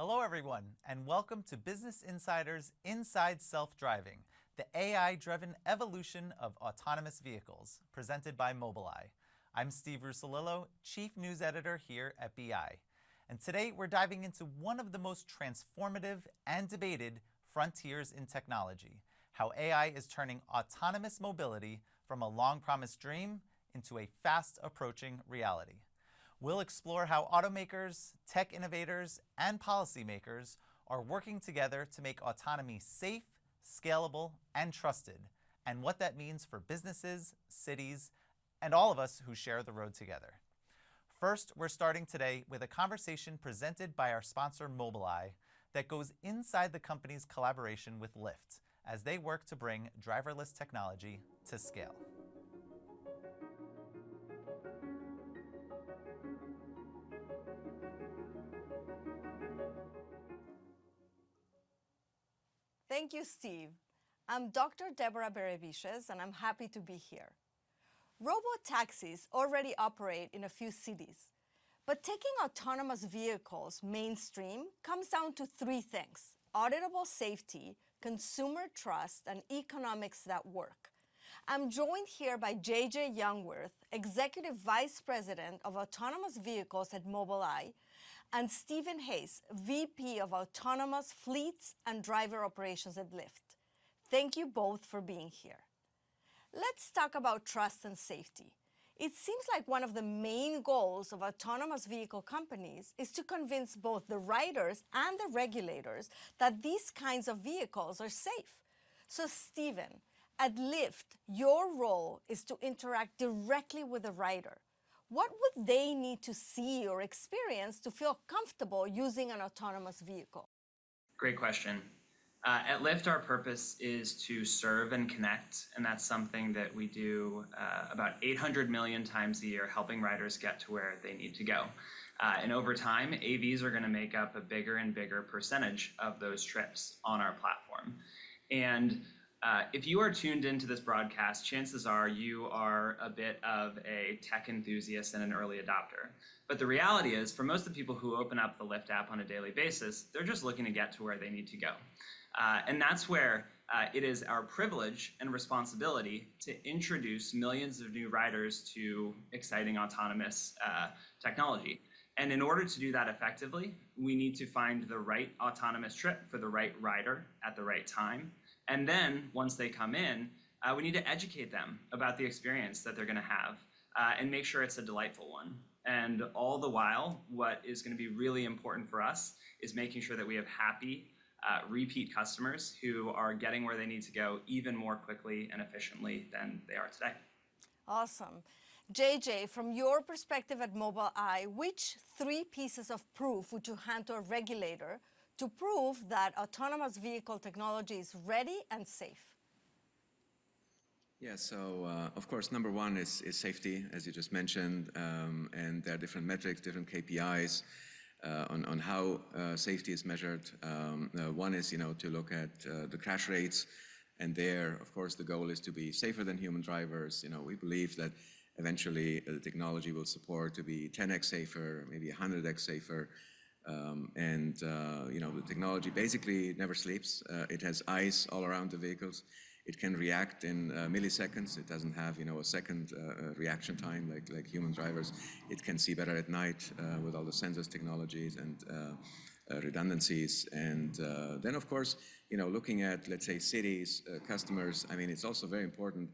Hello, everyone, and welcome to Business Insider's Inside Self-Driving, the AI-driven evolution of autonomous vehicles, presented by Mobileye. I'm Steve Russolillo, Chief News Editor here at BI. And today we're diving into one of the most transformative and debated frontiers in technology, how AI is turning autonomous mobility from a long-promised dream into a fast-approaching reality. We'll explore how automakers, tech innovators, and policymakers are working together to make autonomy safe, scalable, and trusted, and what that means for businesses, cities, and all of us who share the road together. First, we're starting today with a conversation presented by our sponsor Mobileye that goes inside the company's collaboration with Lyft as they work to bring driverless technology to scale. Thank you, Steve. I'm Dr. Deborah Bereviches, and I'm happy to be here. Robo-taxis already operate in a few cities, but taking autonomous vehicles mainstream comes down to three things: auditable safety, consumer trust, and economics that work. I'm joined here by JJ Youngworth, Executive Vice President of Autonomous Vehicles at Mobileye, and Stephen Hayes, VP of Autonomous Fleets and Driver Operations at Lyft. Thank you both for being here. Let's talk about trust and safety. It seems like one of the main goals of autonomous vehicle companies is to convince both the riders and the regulators that these kinds of vehicles are safe. So Stephen, at Lyft, your role is to interact directly with the rider. What would they need to see or experience to feel comfortable using an autonomous vehicle? Great question. At Lyft, our purpose is to serve and connect, and that's something that we do about 800 million times a year, helping riders get to where they need to go. And over time, AVs are going to make up a bigger and bigger percentage of those trips on our platform. And if you are tuned into this broadcast, chances are you are a bit of a tech enthusiast and an early adopter. But the reality is, for most of the people who open up the Lyft app on a daily basis, they're just looking to get to where they need to go. And that's where it is our privilege and responsibility to introduce millions of new riders to exciting autonomous technology. And in order to do that effectively, we need to find the right autonomous trip for the right rider at the right time. And then once they come in, we need to educate them about the experience that they're going to have and make sure it's a delightful one. And all the while, what is going to be really important for us is making sure that we have happy, repeat customers who are getting where they need to go even more quickly and efficiently than they are today. Awesome. JJ, from your perspective at Mobileye, which three pieces of proof would you hand to a regulator to prove that autonomous vehicle technology is ready and safe? Yeah, so of course, number one is safety, as you just mentioned, and there are different metrics, different KPIs on how safety is measured. One is, to look at the crash rates, and there, of course, the goal is to be safer than human drivers. We believe that eventually the technology will support to be 10x safer, maybe 100x safer. The technology basically never sleeps. It has eyes all around the vehicles. It can react in milliseconds. It doesn't have, a second reaction time like human drivers. It can see better at night with all the sensors technologies and redundancies. And then, of course, looking at, let's say, cities, customers, it's also very important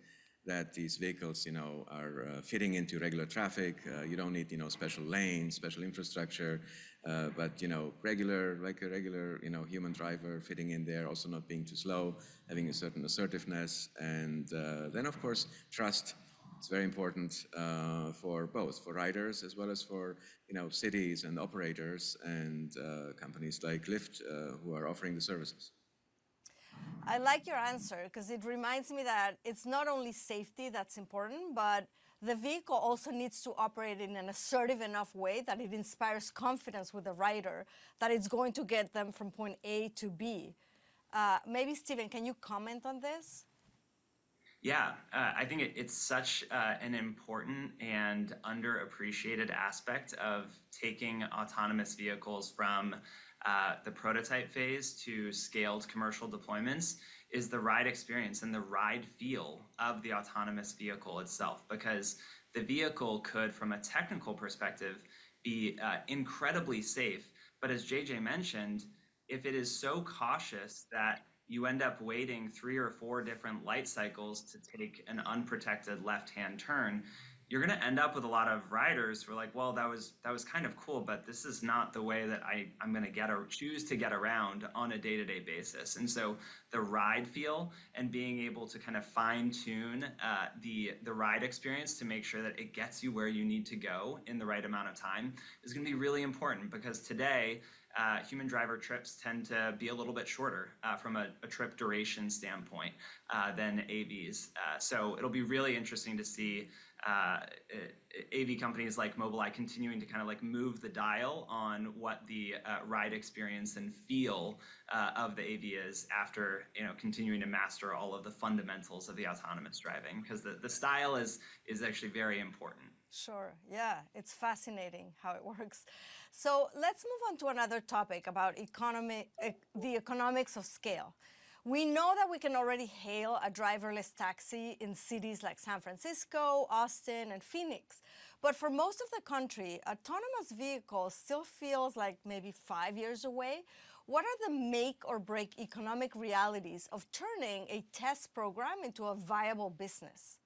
that these vehicles, are fitting into regular traffic. You don't need, special lanes, special infrastructure, but, like a regular, human driver fitting in there, also not being too slow, having a certain assertiveness. And then, of course, trust. It's very important for both, for riders as well as for, cities and operators and companies like Lyft who are offering the services. I like your answer because it reminds me that it's not only safety that's important, but the vehicle also needs to operate in an assertive enough way that it inspires confidence with the rider that it's going to get them from point A to B. Maybe, Stephen, can you comment on this? Yeah, I think it's such an important and underappreciated aspect of taking autonomous vehicles from the prototype phase to scaled commercial deployments is the ride experience and the ride feel of the autonomous vehicle itself. Because the vehicle could, from a technical perspective, be incredibly safe. But as JJ mentioned, if it is so cautious that you end up waiting 3 or 4 different light cycles to take an unprotected left-hand turn, you're going to end up with a lot of riders who are like, well, that was kind of cool, but this is not the way that I'm going to get or choose to get around on a day-to-day basis. And so the ride feel and being able to kind of fine-tune the ride experience to make sure that it gets you where you need to go in the right amount of time is going to be really important, because today human driver trips tend to be a little bit shorter from a trip duration standpoint than AVs. So it'll be really interesting to see AV companies like Mobileye continuing to kind of like move the dial on what the ride experience and feel of the AV is after continuing to master all of the fundamentals of the autonomous driving, because the style is actually very important. Sure, yeah, it's fascinating how it works. So let's move on to another topic about the economics of scale. We know that we can already hail a driverless taxi in cities like San Francisco, Austin, and Phoenix. But for most of the country, autonomous vehicles still feels like maybe 5 years away. What are the make or break economic realities of turning a test program into a viable business?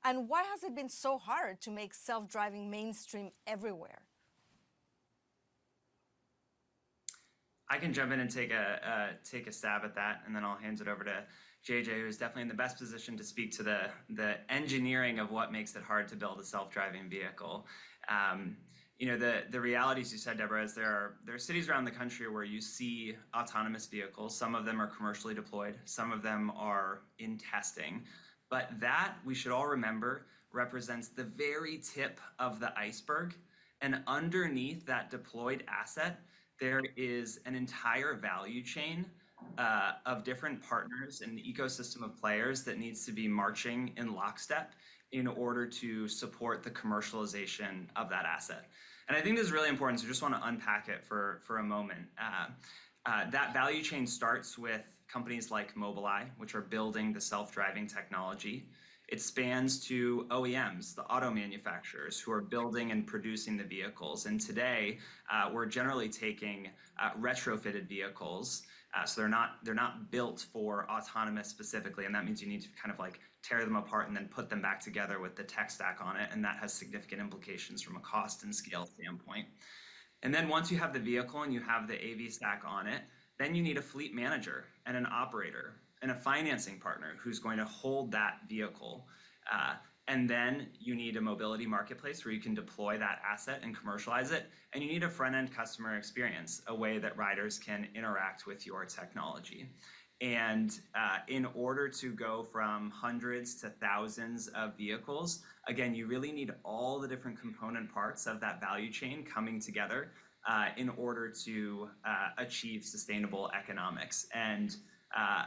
And why has it been so hard to make self-driving mainstream everywhere? I can jump in and take a stab at that, and then I'll hand it over to JJ, who's definitely in the best position to speak to the engineering of what makes it hard to build a self-driving vehicle. The realities you said, Deborah, is there are cities around the country where you see autonomous vehicles. Some of them are commercially deployed. Some of them are in testing. But that, we should all remember, represents the very tip of the iceberg. And underneath that deployed asset, there is an entire value chain of different partners and an ecosystem of players that needs to be marching in lockstep in order to support the commercialization of that asset. And I think this is really important, so I just want to unpack it for a moment. That value chain starts with companies like Mobileye, which are building the self-driving technology. It spans to OEMs, the auto manufacturers, who are building and producing the vehicles. And today, we're generally taking retrofitted vehicles. So they're not built for autonomous specifically, and that means you need to kind of like tear them apart and then put them back together with the tech stack on it, and that has significant implications from a cost and scale standpoint. And then once you have the vehicle and you have the AV stack on it, then you need a fleet manager and an operator and a financing partner who's going to hold that vehicle. And then you need a mobility marketplace where you can deploy that asset and commercialize it. And you need a front-end customer experience, a way that riders can interact with your technology. And in order to go from hundreds to thousands of vehicles, again, you really need all the different component parts of that value chain coming together in order to achieve sustainable economics. And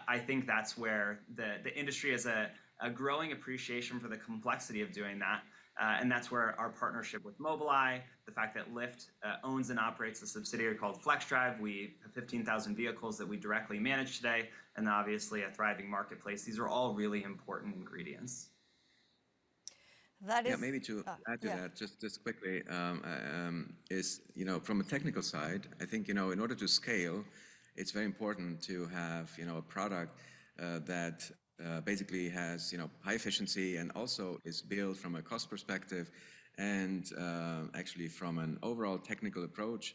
I think that's where the industry has a growing appreciation for the complexity of doing that. And that's where our partnership with Mobileye, the fact that Lyft owns and operates a subsidiary called FlexDrive, we have 15,000 vehicles that we directly manage today, and obviously a thriving marketplace. These are all really important ingredients. That is, maybe to add to that, just quickly, is, from a technical side, I think, in order to scale, it's very important to have, a product that basically has, high efficiency and also is built from a cost perspective and actually from an overall technical approach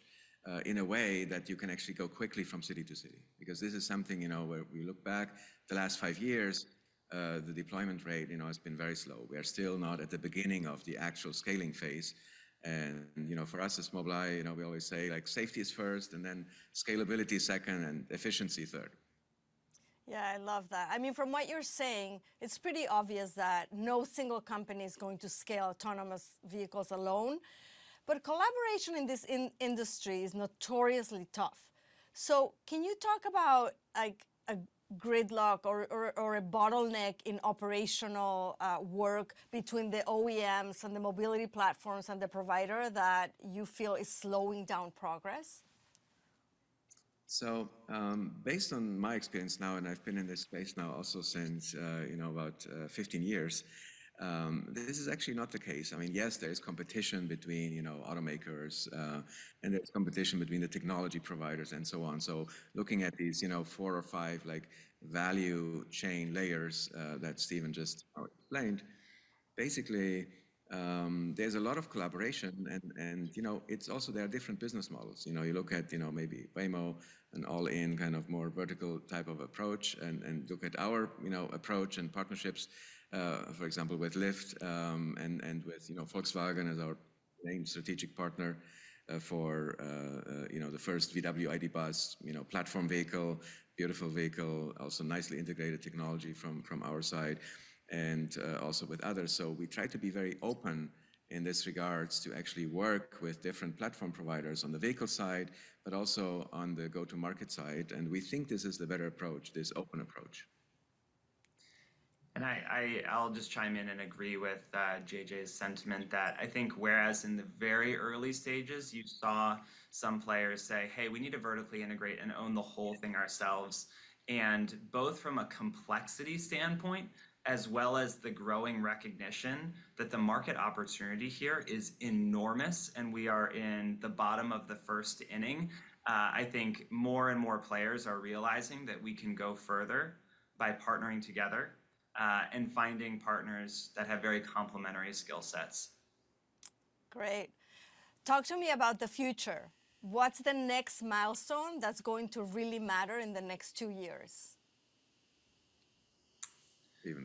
in a way that you can actually go quickly from city to city. Because this is something, where we look back the last 5 years, the deployment rate, has been very slow. We are still not at the beginning of the actual scaling phase. And, for us as Mobileye, we always say like safety is first and then scalability second and efficiency third. Yeah, I love that. I mean, from what you're saying, it's pretty obvious that no single company is going to scale autonomous vehicles alone. But collaboration in this industry is notoriously tough. So can you talk about like gridlock or a bottleneck in operational work between the OEMs and the mobility platforms and the provider that you feel is slowing down progress? So based on my experience now, and I've been in this space now also since about 15 years, this is actually not the case. I mean, yes, there is competition between automakers, and there's competition between the technology providers and so on. So looking at these 4 or 5 like value chain layers that Stephen just explained, basically there's a lot of collaboration, and it's also there are different business models. You look at maybe Waymo, an all-in kind of more vertical type of approach, and look at our approach and partnerships, for example with Lyft and with Volkswagen as our main strategic partner for the first VW ID. Buzz platform vehicle, beautiful vehicle, also nicely integrated technology from our side, and also with others. So we try to be very open in this regards to actually work with different platform providers on the vehicle side, but also on the go-to-market side. And we think this is the better approach, this open approach. And I'll just chime in and agree with JJ's sentiment that I think whereas in the very early stages, you saw some players say, hey, we need to vertically integrate and own the whole thing ourselves. And both from a complexity standpoint, as well as the growing recognition that the market opportunity here is enormous and we are in the bottom of the first inning, I think more and more players are realizing that we can go further by partnering together and finding partners that have very complementary skill sets. Great. Talk to me about the future. What's the next milestone that's going to really matter in the next 2 years?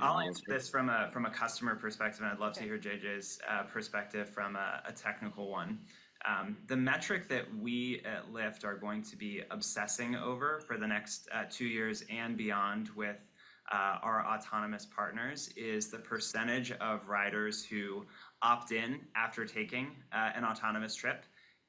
I'll answer this from a customer perspective, and I'd love to hear JJ's perspective from a technical one. The metric that we at Lyft are going to be obsessing over for the next 2 years and beyond with our autonomous partners is the percentage of riders who opt in after taking an autonomous trip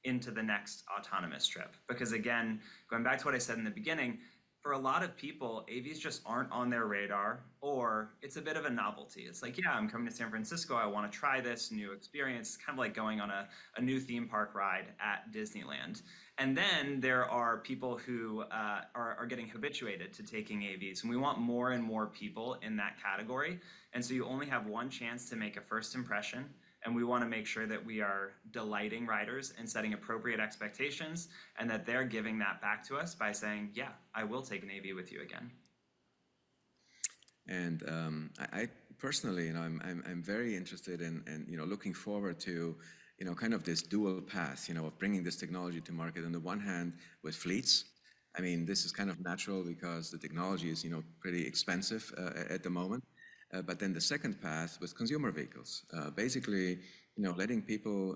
into the next autonomous trip. Because again, going back to what I said in the beginning, for a lot of people, AVs just aren't on their radar, or it's a bit of a novelty. It's like, yeah, I'm coming to San Francisco. I want to try this new experience. It's kind of like going on a new theme park ride at Disneyland. And then there are people who are getting habituated to taking AVs. And we want more and more people in that category. And so you only have one chance to make a first impression. And we want to make sure that we are delighting riders and setting appropriate expectations, and that they're giving that back to us by saying, yeah, I will take an AV with you again. And I personally, I'm very interested in looking forward to, kind of this dual path, of bringing this technology to market. On the one hand, with fleets. I mean, this is kind of natural because the technology is, pretty expensive at the moment. But then the second path with consumer vehicles, basically, letting people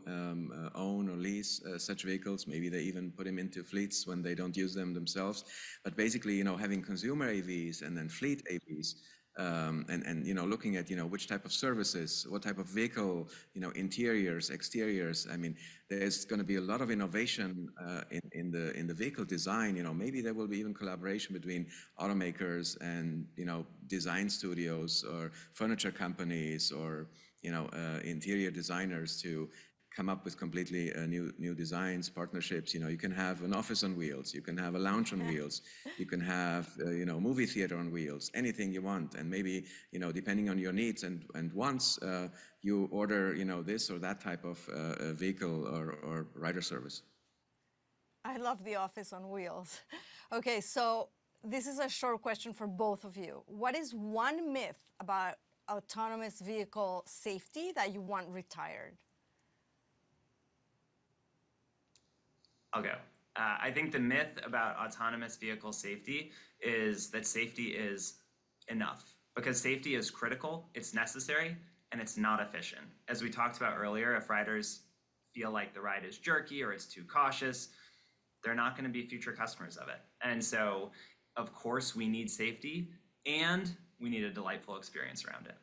own or lease such vehicles. Maybe they even put them into fleets when they don't use them themselves. But basically, having consumer AVs and then fleet AVs, and looking at which type of services, what type of vehicle, interiors, exteriors. I mean, there's going to be a lot of innovation in the vehicle design. Maybe there will be even collaboration between automakers and design studios or furniture companies or interior designers to come up with completely new designs, partnerships. You can have an office on wheels, you can have a lounge on wheels, you can have movie theater on wheels, anything you want. And maybe depending on your needs and wants, you order this or that type of vehicle or rider service. I love the office on wheels. Okay, so this is a short question for both of you. What is one myth about autonomous vehicle safety that you want retired? I'll go. I think the myth about autonomous vehicle safety is that safety is enough, because safety is critical, it's necessary, and it's not efficient. As we talked about earlier, if riders feel like the ride is jerky or it's too cautious, they're not going to be future customers of it. And so, of course, we need safety and we need a delightful experience around it.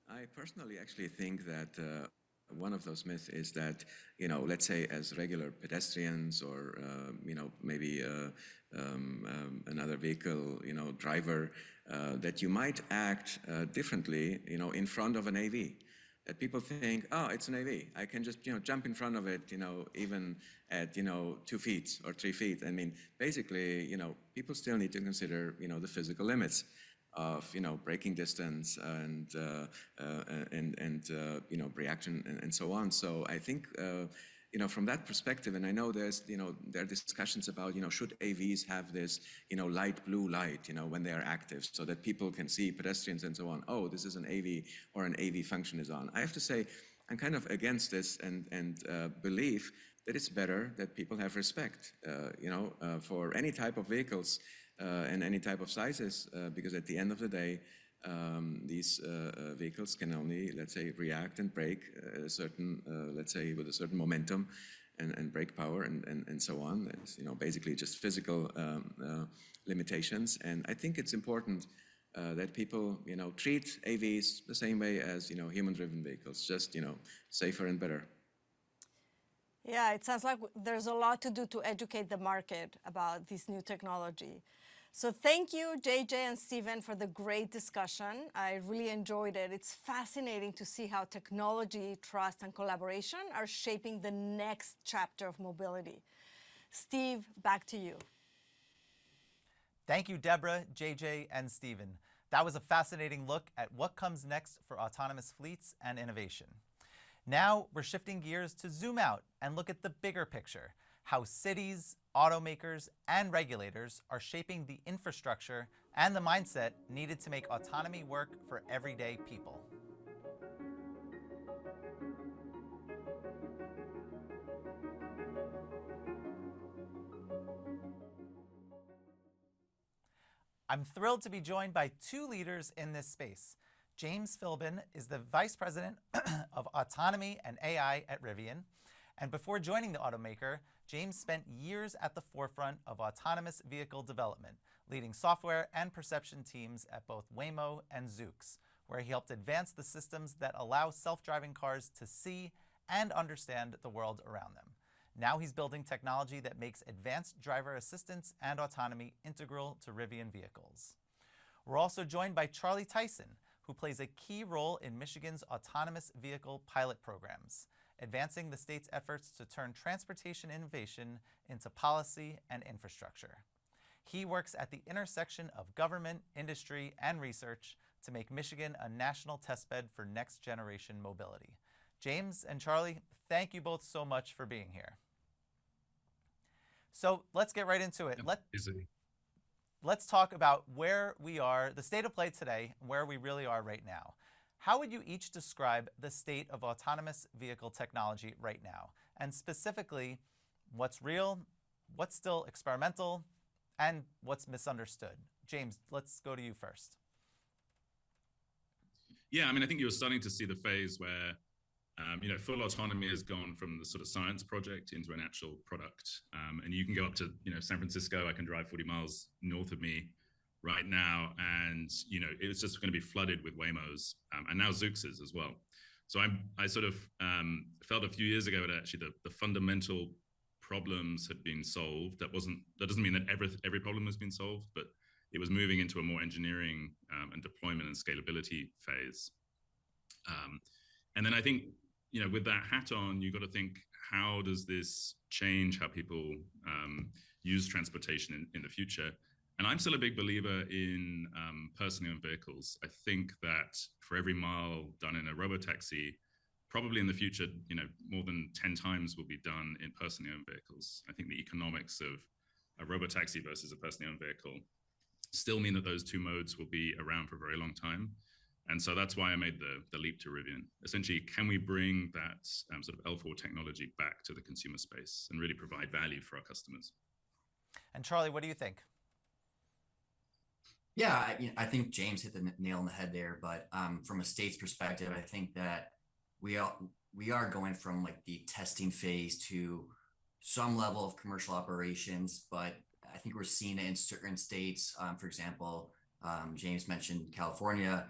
I personally actually think that One of those myths is that, let's say as regular pedestrians or, maybe another vehicle, driver, that you might act differently, in front of an AV. That people think, oh, it's an AV. I can just, jump in front of it, even at, 2 feet or 3 feet. I mean, basically, people still need to consider, the physical limits of, braking distance and reaction and so on. So I think, from that perspective, and I know there are discussions about, should AVs have this, light blue light, when they are active so that people can see pedestrians and so on. Oh, this is an AV or an AV function is on. I have to say, I'm kind of against this and believe that it's better that people have respect, for any type of vehicles and any type of sizes, because at the end of the day, these vehicles can only, let's say, react and brake a certain, let's say, with a certain momentum and brake power and so on. It's, basically just physical limitations. And I think it's important that people, treat AVs the same way as, human-driven vehicles, just, safer and better. Yeah, it sounds like there's a lot to do to educate the market about this new technology. So thank you, JJ and Stephen, for the great discussion. I really enjoyed it. It's fascinating to see how technology, trust, and collaboration are shaping the next chapter of mobility. Steve, back to you. Thank you, Deborah, JJ, and Stephen. That was a fascinating look at what comes next for autonomous fleets and innovation. Now we're shifting gears to zoom out and look at the bigger picture, how cities, automakers, and regulators are shaping the infrastructure and the mindset needed to make autonomy work for everyday people. I'm thrilled to be joined by 2 leaders in this space. James Philbin is the Vice President of Autonomy and AI at Rivian. And before joining the automaker, James spent years at the forefront of autonomous vehicle development, leading software and perception teams at both Waymo and Zoox, where he helped advance the systems that allow self-driving cars to see and understand the world around them. Now he's building technology that makes advanced driver assistance and autonomy integral to Rivian vehicles. We're also joined by Charlie Tyson, who plays a key role in Michigan's autonomous vehicle pilot programs, advancing the state's efforts to turn transportation innovation into policy and infrastructure. He works at the intersection of government, industry, and research to make Michigan a national testbed for next-generation mobility. James and Charlie, thank you both so much for being here. So let's get right into it. Let's talk about where we are, the state of play today, where we really are right now. How would you each describe the state of autonomous vehicle technology right now? And specifically, what's real, what's still experimental, and what's misunderstood? James, let's go to you first. Yeah, I mean, I think you're starting to see the phase where, full autonomy has gone from the sort of science project into an actual product. And you can go up to, San Francisco. I can drive 40 miles north of me right now, and it's just going to be flooded with Waymos, and now Zooxes as well. So I sort of felt a few years ago that actually the fundamental problems had been solved. That doesn't mean that every problem has been solved, but it was moving into a more engineering and deployment and scalability phase. And then I think, with that hat on, you've got to think, how does this change how people use transportation in the future? And I'm still a big believer in personally owned vehicles. I think that for every mile done in a robotaxi, probably in the future, more than 10 times will be done in personally owned vehicles. I think the economics of a robotaxi versus a personally owned vehicle still mean that those 2 modes will be around for a very long time. And so that's why I made the leap to Rivian. Essentially, can we bring that sort of L4 technology back to the consumer space and really provide value for our customers? And Charlie, what do you think? Yeah, I think James hit the nail on the head there. But from a state's perspective, I think that we are going from like the testing phase to some level of commercial operations. But I think we're seeing it in certain states. For example, James mentioned California.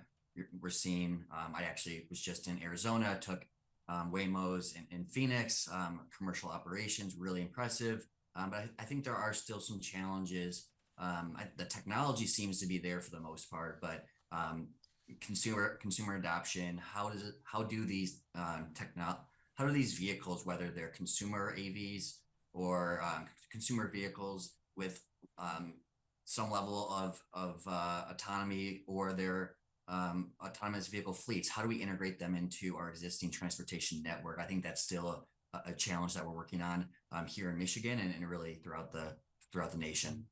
We're seeing. I actually was just in Arizona. Took Waymos in Phoenix, commercial operations, really impressive. But I think there are still some challenges. The technology seems to be there for the most part, but consumer adoption. How do these vehicles, whether they're consumer AVs or consumer vehicles with some level of autonomy, or their autonomous vehicle fleets, how do we integrate them into our existing transportation network? I think that's still a challenge that we're working on here in Michigan and really throughout the nation.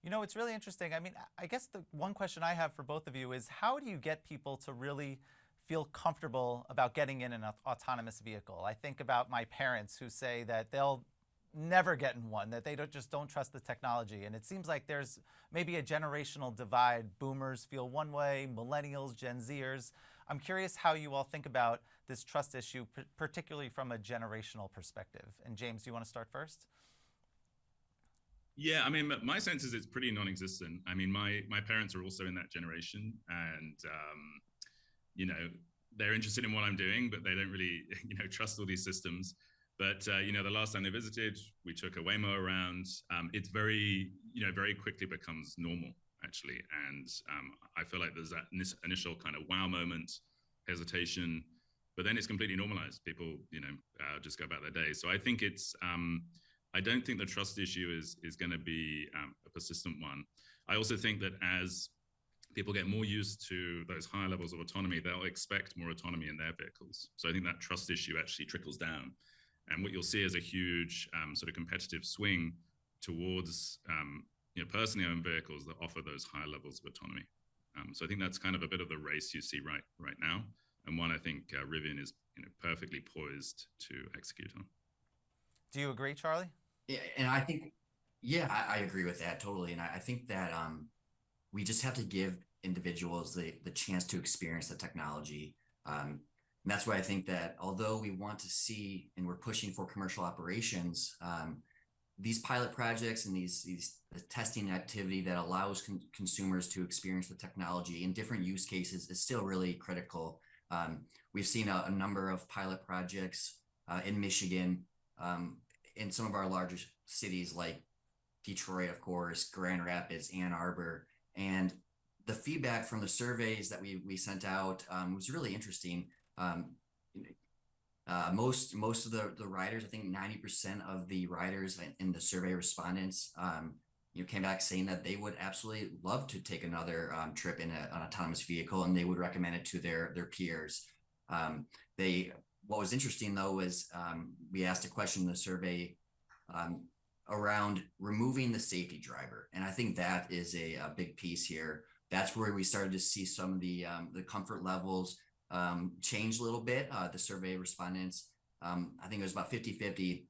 You know, it's really interesting. I mean, I guess the one question I have for both of you is, how do you get people to really feel comfortable about getting in an autonomous vehicle? I think about my parents who say that they'll never get in one, that they just don't trust the technology. And it seems like there's maybe a generational divide. Boomers feel one way, millennials, Gen Zers. I'm curious how you all think about this trust issue, particularly from a generational perspective. And James, do you want to start first? Yeah, I mean, my sense is it's pretty non-existent. I mean, my parents are also in that generation, and you know, they're interested in what I'm doing, but they don't really, trust all these systems. But the last time they visited, we took a Waymo around. It's very quickly becomes normal, actually, and I feel like there's that initial kind of wow moment, hesitation, but then it's completely normalized. People, just go about their day. So I think it's. I don't think the trust issue is going to be a persistent one. I also think that as people get more used to those higher levels of autonomy, they'll expect more autonomy in their vehicles. So I think that trust issue actually trickles down. And what you'll see is a huge sort of competitive swing towards personally owned vehicles that offer those higher levels of autonomy. So I think that's kind of a bit of the race you see right now, and one I think Rivian is perfectly poised to execute on. Do you agree, Charlie? Yeah, and I think, I agree with that totally. And I think that we just have to give individuals the chance to experience the technology. And that's why I think that although we want to see and we're pushing for commercial operations, these pilot projects and these testing activity that allows consumers to experience the technology in different use cases is still really critical. We've seen a number of pilot projects in Michigan, in some of our larger cities like Detroit, of course, Grand Rapids, Ann Arbor. And the feedback from the surveys that we sent out was really interesting. Most of the riders, I think 90% of the riders in the survey respondents, came back saying that they would absolutely love to take another trip in an autonomous vehicle, and they would recommend it to their peers. What was interesting, though, was we asked a question in the survey around removing the safety driver. And I think that is a big piece here. That's where we started to see some of the comfort levels change a little bit. The survey respondents, I think it was about 50-50,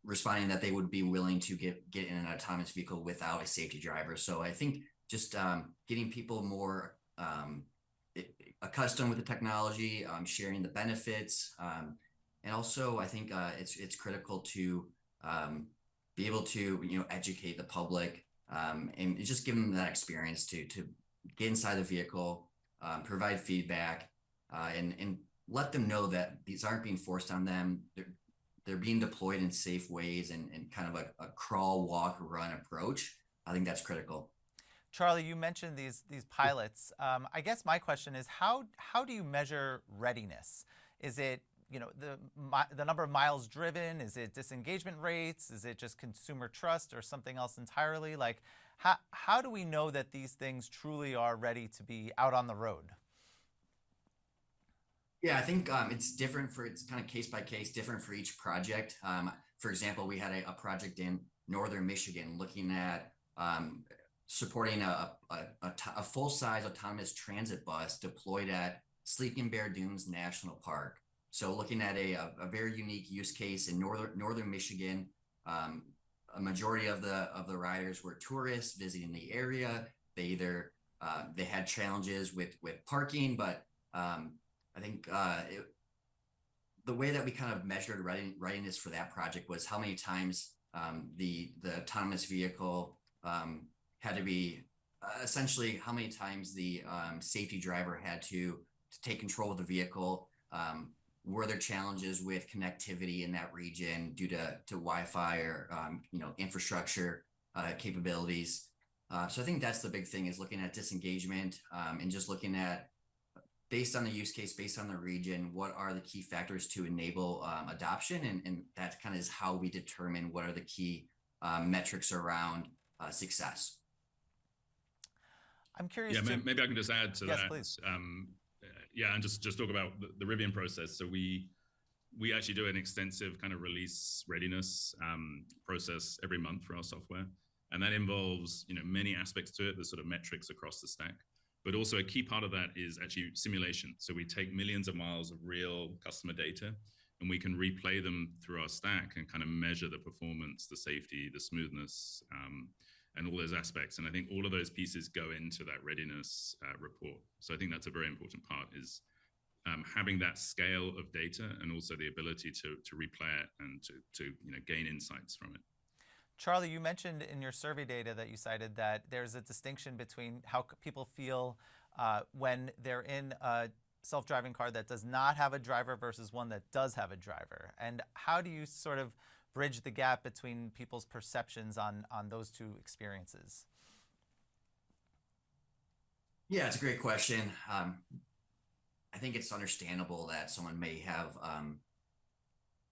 responding that they would be willing to get in an autonomous vehicle without a safety driver. So I think just getting people more accustomed with the technology, sharing the benefits, and also I think it's critical to be able to educate the public and just give them that experience to get inside the vehicle, provide feedback, and let them know that these aren't being forced on them. They're being deployed in safe ways and kind of a crawl, walk, run approach. I think that's critical. Charlie, you mentioned these pilots. I guess my question is, how do you measure readiness? Is it the number of miles driven? Is it disengagement rates? Is it just consumer trust or something else entirely? Like, how do we know that these things truly are ready to be out on the road? Yeah, I think it's kind of case by case, different for each project. For example, we had a project in northern Michigan looking at supporting a full-size autonomous transit bus deployed at Sleeping Bear Dunes National Park. So looking at a very unique use case in northern Michigan. A majority of the riders were tourists visiting the area. They had challenges with parking, but I think the way that we kind of measured readiness for that project was how many times the autonomous vehicle had to be essentially how many times the safety driver had to take control of the vehicle were there challenges with connectivity in that region due to Wi-Fi or infrastructure capabilities. So I think that's the big thing, is looking at disengagement and just looking at, based on the use case, based on the region, what are the key factors to enable adoption, and that kind of is how we determine what are the key metrics around success. I'm curious. Yeah, maybe I can just add to yes, that. Please. Yeah, and just talk about the Rivian process. So we actually do an extensive kind of release readiness process every month for our software, and that involves many aspects to it. There's sort of metrics across the stack, but also a key part of that is actually simulation. So we take millions of miles of real customer data, and we can replay them through our stack and kind of measure the performance, the safety, the smoothness, and all those aspects. And I think all of those pieces go into that readiness report. So I think that's a very important part, is having that scale of data and also the ability to replay it and to gain insights from it. Charlie, you mentioned in your survey data that you cited that there's a distinction between how people feel when they're in a self-driving car that does not have a driver versus one that does have a driver. And how do you sort of bridge the gap between people's perceptions on those two experiences? Yeah, it's a great question. I think it's understandable that someone may have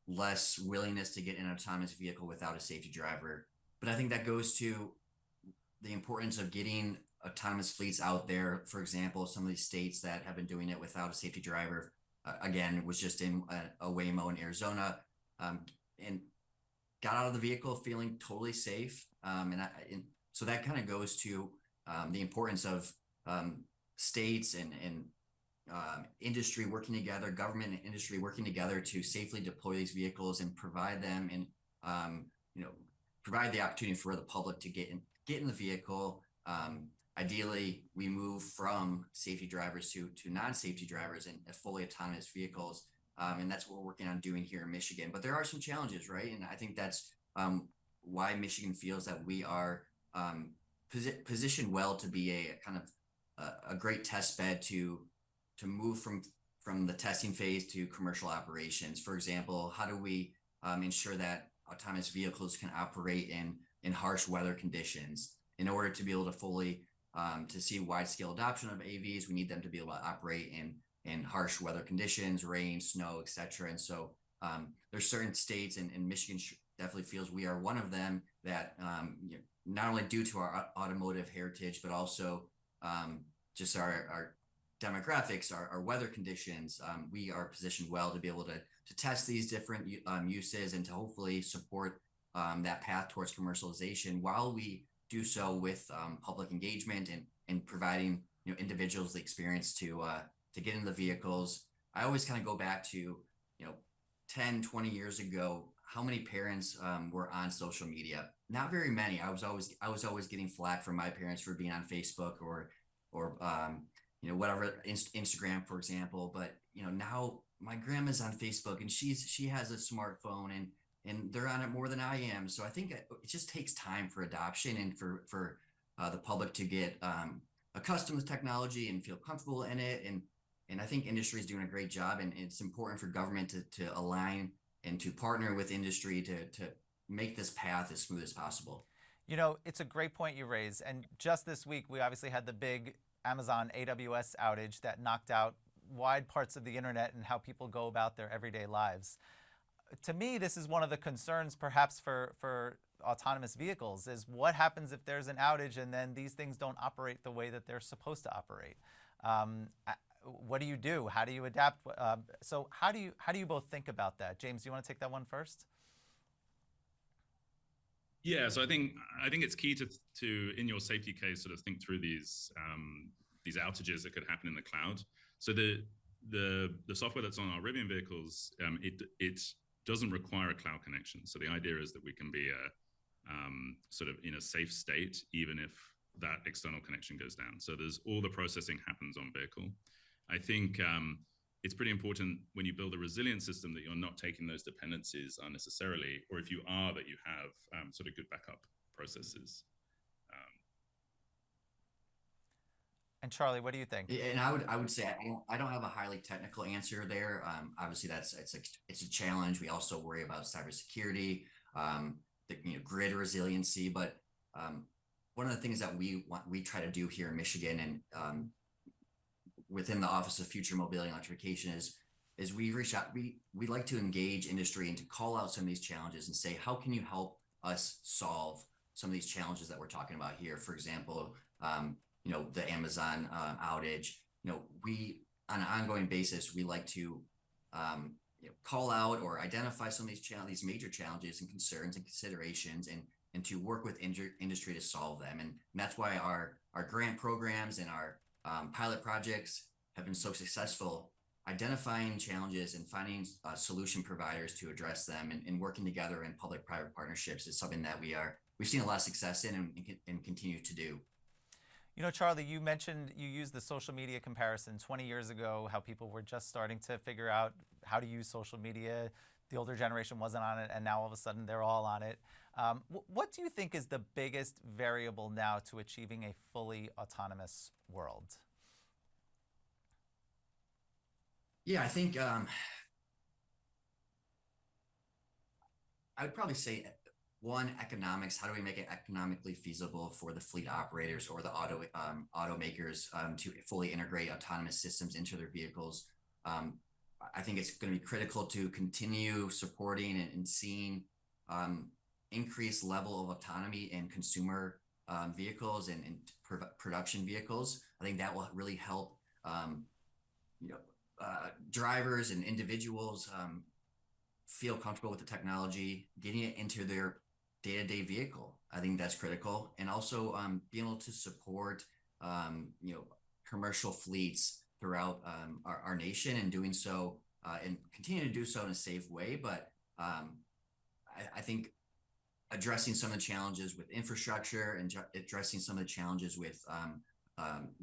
less willingness to get in an autonomous vehicle without a safety driver. But I think that goes to the importance of getting autonomous fleets out there. For example, some of these states that have been doing it without a safety driver, again, was just in a Waymo in Arizona, and got out of the vehicle feeling totally safe. And so that kind of goes to the importance of states and industry working together, government and industry working together to safely deploy these vehicles and provide them, and provide the opportunity for the public to get in the vehicle. Ideally, we move from safety drivers to non-safety drivers and fully autonomous vehicles. And that's what we're working on doing here in Michigan. But there are some challenges, right? And I think that's why Michigan feels that we are positioned well to be a kind of a great test bed to move from the testing phase to commercial operations. For example, how do we ensure that autonomous vehicles can operate in harsh weather conditions? In order to be able to fully to see wide-scale adoption of AVs, we need them to be able to operate in harsh weather conditions, rain, snow, et cetera. And so there's certain states, and Michigan definitely feels we are one of them, that not only due to our automotive heritage, but also just our demographics, our weather conditions, we are positioned well to be able to test these different uses and to hopefully support that path towards commercialization, while we do so with public engagement and providing individuals the experience to get in the vehicles. I always kind of go back to 10, 20 years ago, how many parents were on social media? Not very many. I was always getting flack from my parents for being on Facebook or whatever, Instagram, for example. But now my grandma's on Facebook, and she has a smartphone, and they're on it more than I am. So I think it just takes time for adoption and for the public to get accustomed to technology and feel comfortable in it. And I think industry is doing a great job, and it's important for government to align and to partner with industry to make this path as smooth as possible. It's a great point you raise. And just this week, we obviously had the big Amazon AWS outage that knocked out wide parts of the internet and how people go about their everyday lives. To me, this is one of the concerns perhaps for autonomous vehicles, is what happens if there's an outage and then these things don't operate the way that they're supposed to operate. What do you do? How do you adapt? So how do you both think about that? James, do you want to take that one first? Yeah, so I think it's key to in your safety case sort of think through these outages that could happen in the cloud. So the software that's on our Rivian vehicles, it doesn't require a cloud connection. So the idea is that we can be sort of in a safe state even if that external connection goes down. So there's all the processing happens on vehicle. I think it's pretty important when you build a resilient system that you're not taking those dependencies unnecessarily, or if you are, that you have sort of good backup processes. And Charlie, what do you think? And I would say I don't have a highly technical answer there. Obviously, it's a challenge. We also worry about cybersecurity, the grid resiliency. But one of the things that we try to do here in Michigan and within the Office of Future Mobility and Electrification is we reach out. We like to engage industry and to call out some of these challenges and say, how can you help us solve some of these challenges that we're talking about here? For example, the Amazon outage. We on an ongoing basis we like to call out or identify some of these major challenges and concerns and considerations, and to work with industry to solve them. And that's why our grant programs and our pilot projects have been so successful, identifying challenges and finding solution providers to address them, and working together in public-private partnerships is something that we've seen a lot of success in and continue to do. Charlie, you mentioned you used the social media comparison 20 years ago, how people were just starting to figure out how to use social media. The older generation wasn't on it, and now all of a sudden they're all on it. What do you think is the biggest variable now to achieving a fully autonomous world? Yeah, I think I would probably say one, economics. How do we make it economically feasible for the fleet operators or the automakers to fully integrate autonomous systems into their vehicles? I think it's going to be critical to continue supporting and seeing increased level of autonomy in consumer vehicles and production vehicles. I think that will really help drivers and individuals feel comfortable with the technology, getting it into their day-to-day vehicle. I think that's critical. And also being able to support commercial fleets throughout our nation, and doing so and continue to do so in a safe way. But I think addressing some of the challenges with infrastructure and addressing some of the challenges with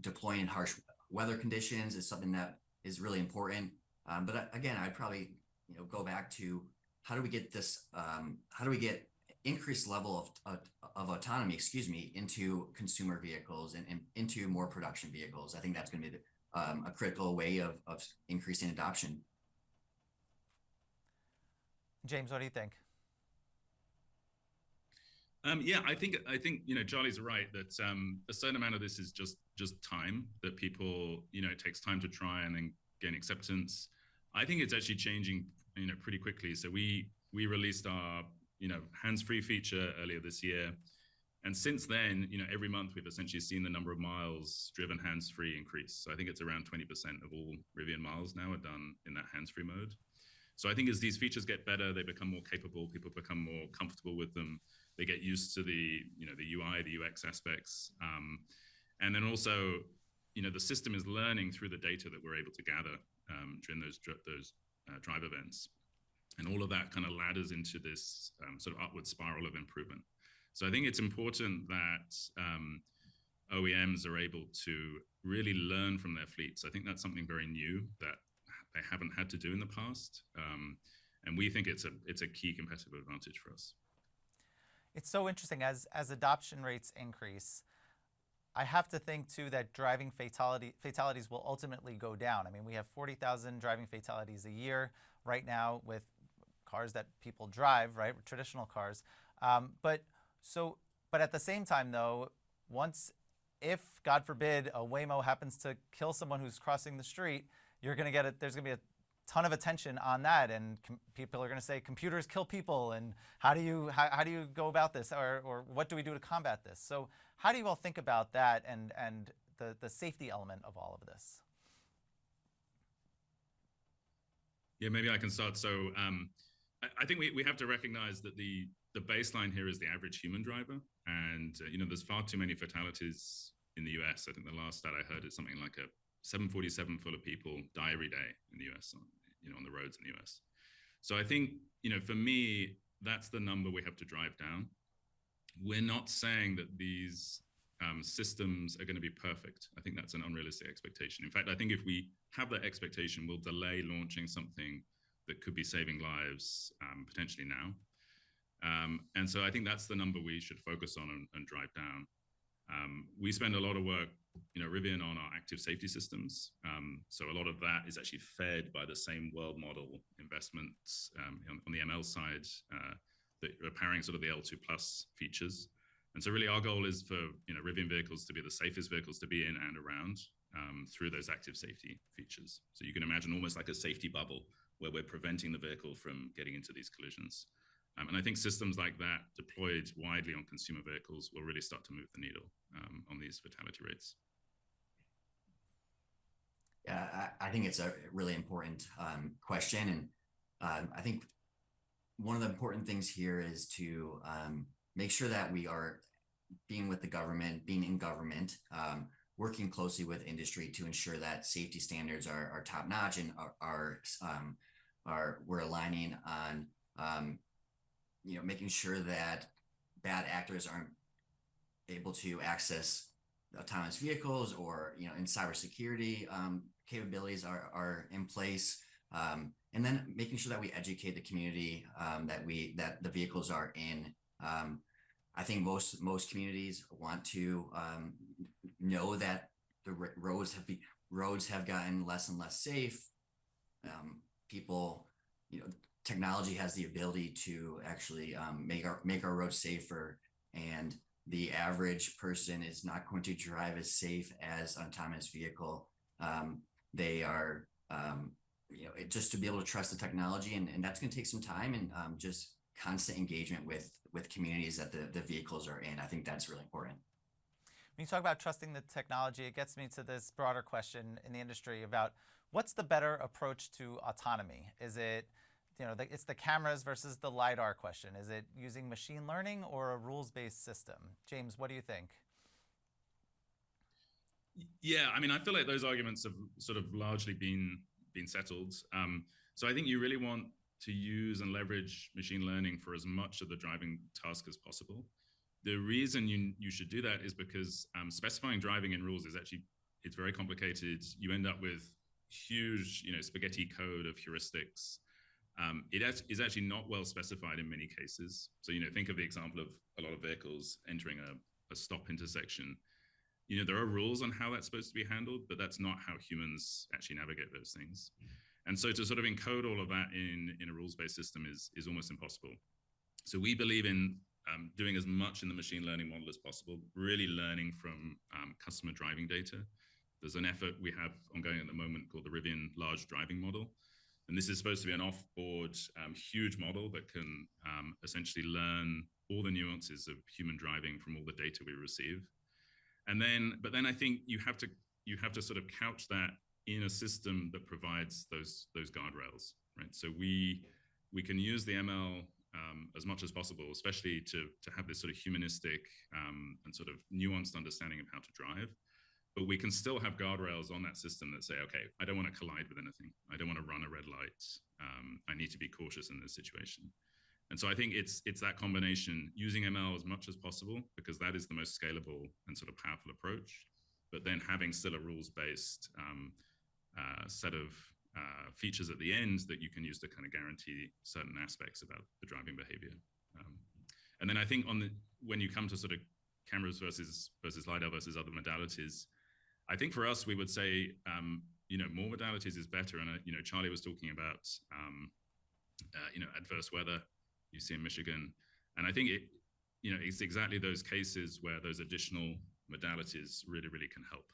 deploying in harsh weather conditions is something that is really important. But again, I'd probably go back to how do we get this? How do we get increased level of autonomy, into consumer vehicles and into more production vehicles? I think that's going to be a critical way of increasing adoption. James, what do you think? Yeah, I think Charlie's right that a certain amount of this is just time, that people it takes time to try and then gain acceptance. I think it's actually changing pretty quickly. So we released our hands-free feature earlier this year, and since then every month we've essentially seen the number of miles driven hands-free increase. So I think it's around 20% of all Rivian miles now are done in that hands-free mode. So I think as these features get better, they become more capable, people become more comfortable with them, they get used to the the UI, the UX aspects, and then also the system is learning through the data that we're able to gather during those drive events, and all of that kind of ladders into this sort of upward spiral of improvement. So I think it's important that OEMs are able to really learn from their fleets. I think that's something very new that they haven't had to do in the past, and we think it's a key competitive advantage for us. It's so interesting as adoption rates increase. I have to think too that driving fatalities will ultimately go down. I mean, we have 40,000 driving fatalities a year right now with cars that people drive, right? Traditional cars. But at the same time though, if God forbid a Waymo happens to kill someone who's crossing the street, there's going to be a ton of attention on that, and people are going to say computers kill people, and how do you go about this, or what do we do to combat this? So how do you all think about that and the safety element of all of this? Yeah, maybe I can start. So I think we have to recognize that the baseline here is the average human driver, and there's far too many fatalities in the US. I think the last stat I heard is something like a 747 full of people die every day in the US, on the roads in the US. So I think, for me, that's the number we have to drive down. We're not saying that these systems are going to be perfect. I think that's an unrealistic expectation. In fact, I think if we have that expectation, we'll delay launching something that could be saving lives potentially now. And so I think that's the number we should focus on and drive down. We spend a lot of work, Rivian, on our active safety systems. So a lot of that is actually fed by the same world model investments on the ML side that are powering sort of the L2 plus features. And so really our goal is for Rivian vehicles to be the safest vehicles to be in and around through those active safety features. So you can imagine almost like a safety bubble where we're preventing the vehicle from getting into these collisions. And I think systems like that deployed widely on consumer vehicles will really start to move the needle on these fatality rates. Yeah, I think it's a really important question. And I think one of the important things here is to make sure that we are being with the government, being in government, working closely with industry to ensure that safety standards are top notch and we're aligning on making sure that bad actors aren't able to access autonomous vehicles, or in cybersecurity capabilities are in place, and then making sure that we educate the community that the vehicles are in. I think most communities want to know that the roads have gotten less and less safe. People, technology has the ability to actually make our roads safer, and the average person is not going to drive as safe as an autonomous vehicle. They are, just to be able to trust the technology, and that's going to take some time and just constant engagement with communities that the vehicles are in. I think that's really important. When you talk about trusting the technology, it gets me to this broader question in the industry about what's the better approach to autonomy? Is it, it's the cameras versus the LiDAR question. Is it using machine learning or a rules-based system? James, what do you think? Yeah, I mean, I feel like those arguments have sort of largely been settled. So I think you really want to use and leverage machine learning for as much of the driving task as possible. The reason you should do that is because specifying driving in rules it's very complicated. You end up with huge, spaghetti code of heuristics. It is actually not well specified in many cases. So, think of the example of a lot of vehicles entering a stop intersection. There are rules on how that's supposed to be handled, but that's not how humans actually navigate those things. And so to sort of encode all of that in a rules-based system is almost impossible. So we believe in doing as much in the machine learning model as possible, really learning from customer driving data. There's an effort we have ongoing at the moment called the Rivian Large Driving Model. And this is supposed to be an off-board, huge model that can essentially learn all the nuances of human driving from all the data we receive. But then I think you have to sort of couch that in a system that provides those guardrails, right? So we can use the ML as much as possible, especially to have this sort of humanistic and sort of nuanced understanding of how to drive. But we can still have guardrails on that system that say, okay, I don't want to collide with anything. I don't want to run a red light. I need to be cautious in this situation. And so I think it's that combination, using ML as much as possible, because that is the most scalable and sort of powerful approach, but then having still a rules-based set of features at the end that you can use to kind of guarantee certain aspects about the driving behavior. And then I think when you come to sort of cameras versus LiDAR versus other modalities, I think for us, we would say, more modalities is better. And, Charlie was talking about, adverse weather you see in Michigan. And I think it's exactly those cases where those additional modalities really, really can help.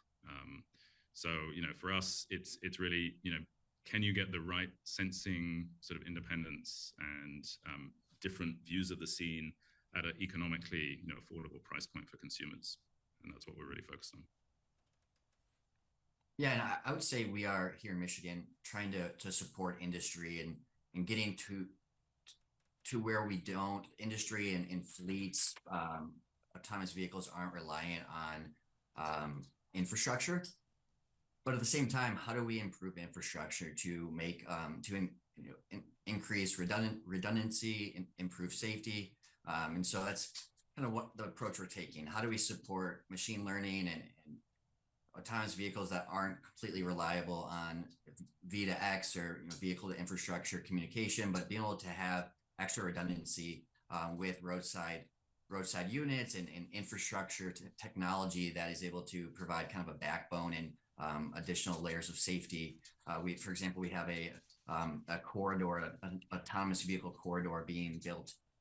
So, for us, it's really, can you get the right sensing sort of independence and different views of the scene at an economically, affordable price point for consumers? And that's what we're really focused on. Yeah, and I would say we are here in Michigan trying to support industry and getting to where we don't, industry and fleets, autonomous vehicles aren't reliant on infrastructure. But at the same time, how do we improve infrastructure to make increase redundancy, improve safety? And so that's kind of what the approach we're taking. How do we support machine learning and autonomous vehicles that aren't completely reliable on V2X or vehicle to infrastructure communication, but being able to have extra redundancy with roadside roadside units and infrastructure technology that is able to provide kind of a backbone and additional layers of safety. For example, we have a corridor, an autonomous vehicle corridor being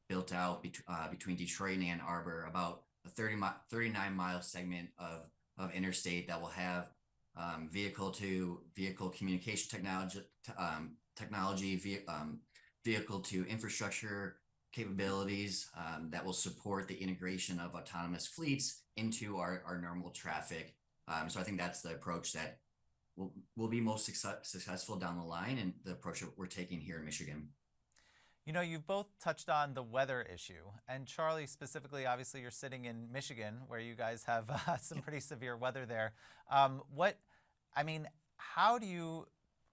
built out between Detroit and Ann Arbor, about a 39-mile segment of interstate that will have vehicle to vehicle communication technology, vehicle to infrastructure capabilities that will support the integration of autonomous fleets into our normal traffic. So I think that's the approach that will be most successful down the line, and the approach that we're taking here in Michigan. You know, you've both touched on the weather issue, and Charlie specifically, obviously you're sitting in Michigan where you guys have some pretty severe weather there.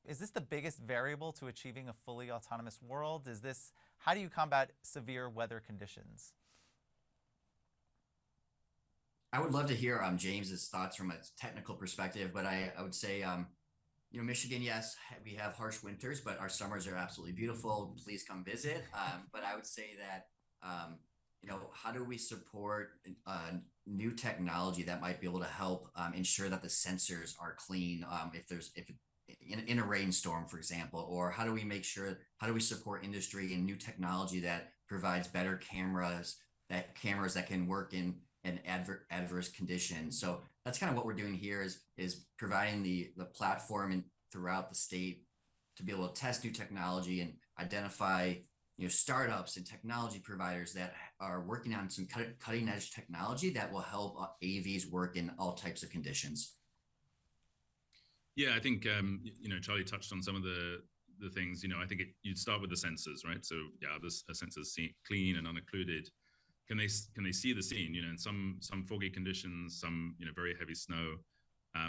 Is this the biggest variable to achieving a fully autonomous world? How do you combat severe weather conditions? I would love to hear James's thoughts from a technical perspective, but I would say, Michigan, yes, we have harsh winters, but our summers are absolutely beautiful. Please come visit. But I would say that, how do we support new technology that might be able to help ensure that the sensors are clean in a rainstorm, for example, or how do we support industry and new technology that provides better cameras that can work in adverse conditions. So that's kind of what we're doing here is providing the platform and throughout the state to be able to test new technology and identify startups and technology providers that are working on some cutting edge technology that will help AVs work in all types of conditions. Yeah, I think Charlie touched on some of the things. I think you'd start with the sensors, right? So yeah, the sensors clean and unoccluded. Can they see the scene? In some foggy conditions, some very heavy snow,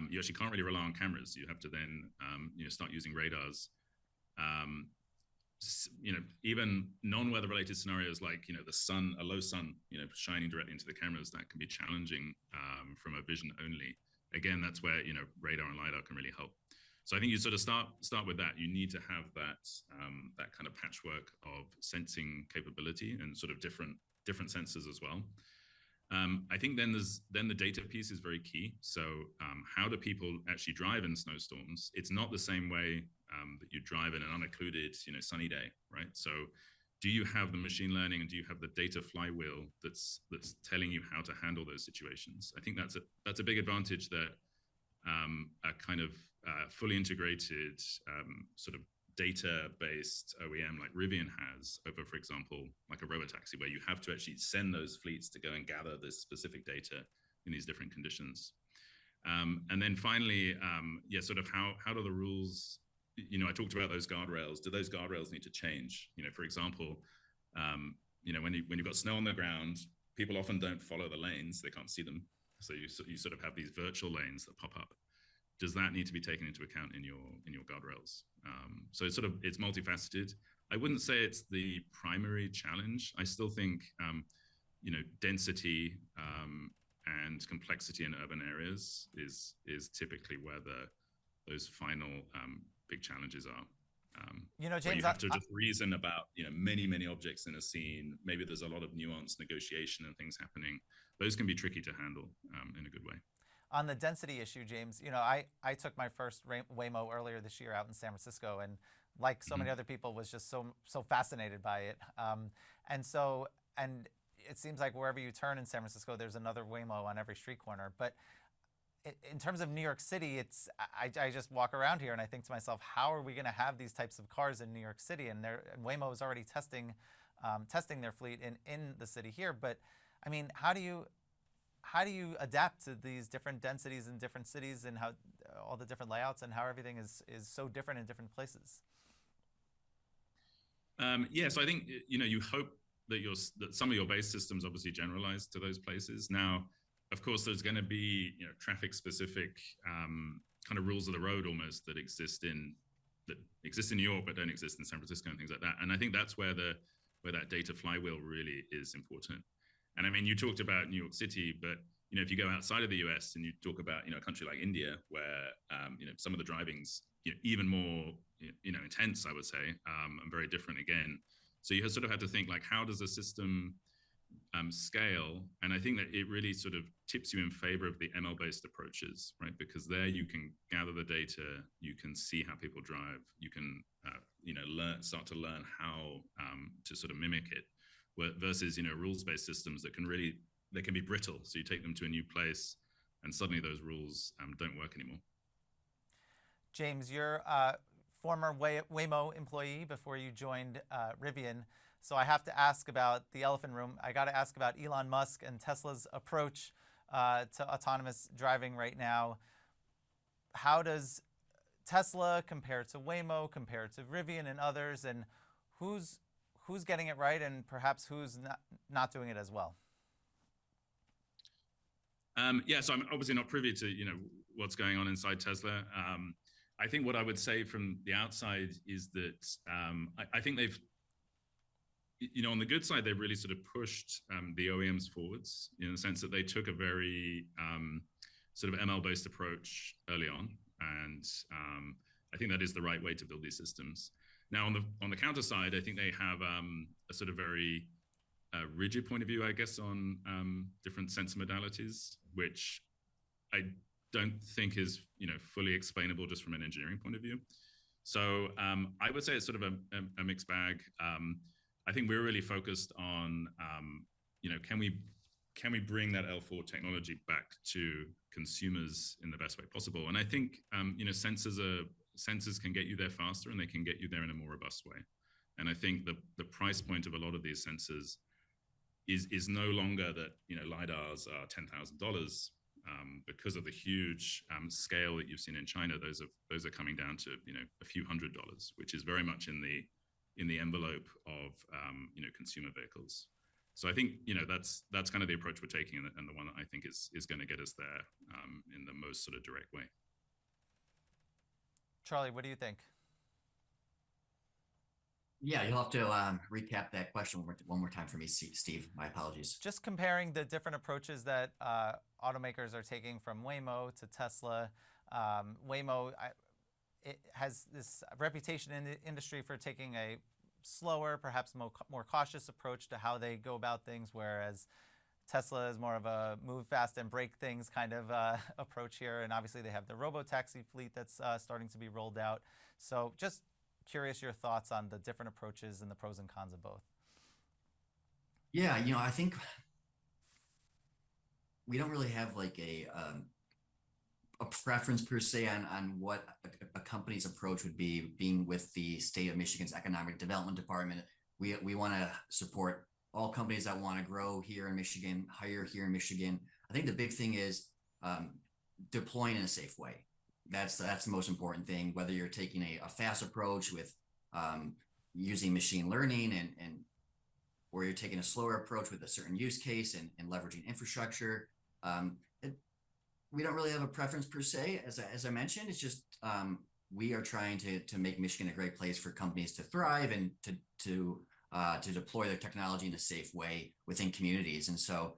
you actually can't really rely on cameras. You have to then start using radars. Even non-weather related scenarios like the sun, a low sun, shining directly into the cameras, that can be challenging from a vision only. Again, that's where radar and lidar can really help. So I think you sort of start with that. You need to have that kind of patchwork of sensing capability and sort of different sensors as well. I think then the data piece is very key. So how do people actually drive in snowstorms? It's not the same way that you drive in an unoccluded sunny day, right? So do you have the machine learning and do you have the data flywheel that's telling you how to handle those situations? I think that's a big advantage that a kind of fully integrated sort of data-based OEM like Rivian has over, for example, like a robotaxi, where you have to actually send those fleets to go and gather this specific data in these different conditions. And then finally, sort of how do the rules, I talked about those guardrails. Do those guardrails need to change? For example, when you've got snow on the ground, people often don't follow the lanes. They can't see them. So you sort of have these virtual lanes that pop up. Does that need to be taken into account in your guardrails? So it's multifaceted. I wouldn't say it's the primary challenge. I still think density and complexity in urban areas is typically where those final big challenges are. James, you have to just reason about many objects in a scene. Maybe there's a lot of nuanced negotiation and things happening. Those can be tricky to handle in a good way. On the density issue, James, I took my first Waymo earlier this year out in San Francisco, and like so many other people, was just so fascinated by it. And it seems like wherever you turn in San Francisco, there's another Waymo on every street corner. But in terms of New York City, I just walk around here and I think to myself, how are we going to have these types of cars in New York City? And Waymo is already testing their fleet in the city here. But I mean, how do you adapt to these different densities in different cities and how all the different layouts and how everything is so different in different places? So I think you hope that some of your base systems obviously generalize to those places. Now, of course, there's going to be traffic specific kind of rules of the road almost that exist in New York but don't exist in San Francisco and things like that. And I think that's where that data flywheel really is important. And I mean, you talked about New York City, but if you go outside of the US and you talk about a country like India, where some of the driving's even more intense, I would say, and very different again. So you sort of have to think like, how does a system scale. And I think that it really sort of tips you in favor of the ML-based approaches, right? Because there you can gather the data, you can see how people drive, you can start to learn how to sort of mimic it. Versus rules-based systems that can be brittle. So you take them to a new place, and suddenly those rules don't work anymore. James, you're a former Waymo employee before you joined Rivian. So I have to ask about the elephant room. I got to ask about Elon Musk and Tesla's approach to autonomous driving right now. How does Tesla compare to Waymo, compare to Rivian and others, and who's getting it right and perhaps who's not doing it as well? So I'm obviously not privy to what's going on inside Tesla. I think what I would say from the outside is that I think they've, on the good side, they've really sort of pushed the OEMs forwards in the sense that they took a very sort of ML-based approach early on, and I think that is the right way to build these systems. Now, on the counter side, I think they have a sort of very rigid point of view, I guess, on different sensor modalities, which I don't think is fully explainable just from an engineering point of view. So I would say it's sort of a mixed bag. I think we're really focused on can we bring that L4 technology back to consumers in the best way possible? And I think sensors can get you there faster, and they can get you there in a more robust way. And I think the price point of a lot of these sensors is no longer that LiDARs are $10,000 because of the huge scale that you've seen in China. Those are coming down to a few $100s, which is very much in the envelope of consumer vehicles. So I think that's kind of the approach we're taking, and the one that I think is going to get us there in the most sort of direct way. Charlie, what do you think? Yeah, you'll have to recap that question one more time for me, Steve. My apologies. Just comparing the different approaches that automakers are taking from Waymo to Tesla. Waymo it has this reputation in the industry for taking a slower, perhaps more cautious approach to how they go about things, whereas Tesla is more of a move fast and break things kind of approach here. And obviously they have the robotaxi fleet that's starting to be rolled out. So just curious your thoughts on the different approaches and the pros and cons of both. Yeah, I think we don't really have like a preference per se on what a company's approach would be. Being with the state of Michigan's economic development department, we want to support all companies that want to grow here in Michigan, hire here in Michigan. I think the big thing is deploying in a safe way. That's the most important thing, whether you're taking a fast approach with using machine learning or you're taking a slower approach with a certain use case and leveraging infrastructure. We don't really have a preference per se, as I mentioned. It's just we are trying to make Michigan a great place for companies to thrive and to deploy their technology in a safe way within communities. And so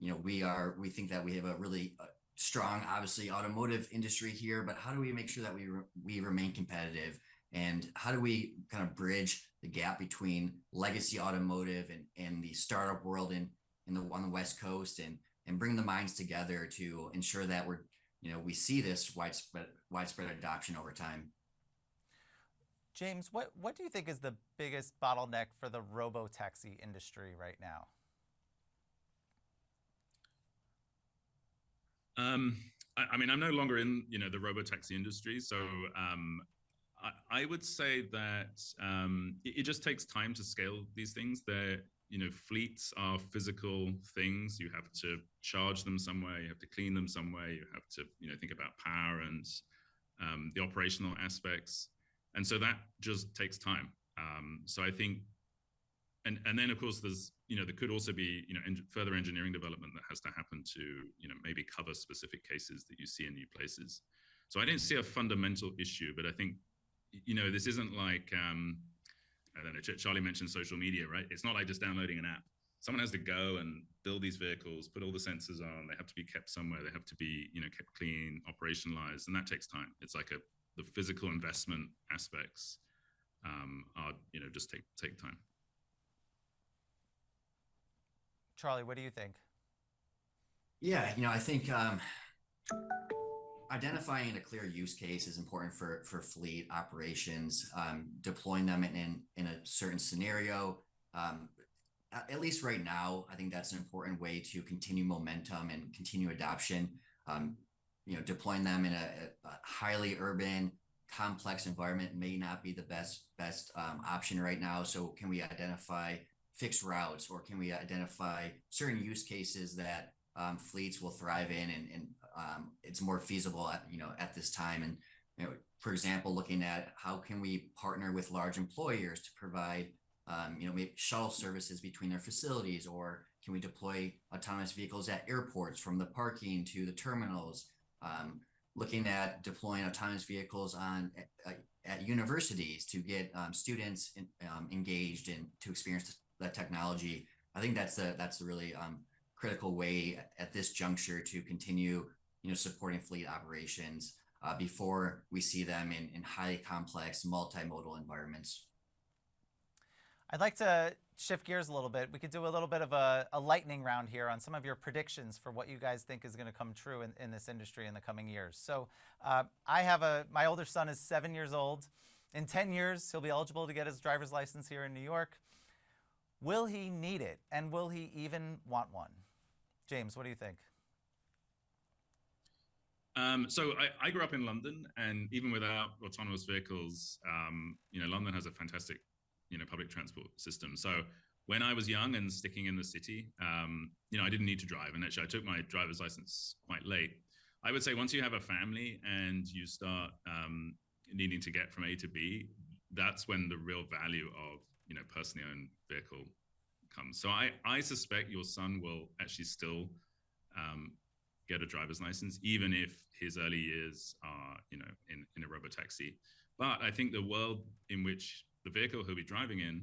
we think that we have a really strong, obviously, automotive industry here, but how do we make sure that we remain competitive, and how do we kind of bridge the gap between legacy automotive and the startup world on the West Coast, and bring the minds together to ensure that we see this widespread adoption over time. James, what do you think is the biggest bottleneck for the robotaxi industry right now? I mean, I'm no longer in the robotaxi industry, so I would say that it just takes time to scale these things. Fleets are physical things. You have to charge them somewhere, you have to clean them somewhere, you have to think about power and the operational aspects, and so that just takes time. So I think, and then of course there's there could also be further engineering development that has to happen to maybe cover specific cases that you see in new places. So I didn't see a fundamental issue, but I think this isn't like I don't know, Charlie mentioned social media, right? It's not like just downloading an app. Someone has to go and build these vehicles, put all the sensors on. They have to be kept somewhere. They have to be kept clean, operationalized, and that takes time. It's like the physical investment aspects are just take time. Charlie, what do you think? Yeah, I think identifying a clear use case is important for fleet operations. Deploying them in a certain scenario, at least right now, I think that's an important way to continue momentum and continue adoption. Deploying them in a highly urban, complex environment may not be the best option right now. So can we identify fixed routes, or can we identify certain use cases that fleets will thrive in, and it's more feasible at this time? And for example, looking at how can we partner with large employers to provide maybe shuttle services between their facilities, or can we deploy autonomous vehicles at airports from the parking to the terminals? Looking at deploying autonomous vehicles at universities to get students engaged and to experience that technology. I think that's a really critical way at this juncture to continue supporting fleet operations before we see them in highly complex multimodal environments. I'd like to shift gears a little bit. We could do a little bit of a lightning round here on some of your predictions for what you guys think is going to come true in this industry in the coming years. So my older son is 7 years old. In 10 years, he'll be eligible to get his driver's license here in New York. Will he need it? And will he even want one? James, what do you think? So I grew up in London, and even without autonomous vehicles, London has a fantastic public transport system. So when I was young and sticking in the city, I didn't need to drive. And actually, I took my driver's license quite late. I would say once you have a family and you start needing to get from A to B, that's when the real value of personally owned vehicle comes. So I suspect your son will actually still get a driver's license, even if his early years are in a robotaxi. But I think the world in which the vehicle he'll be driving in,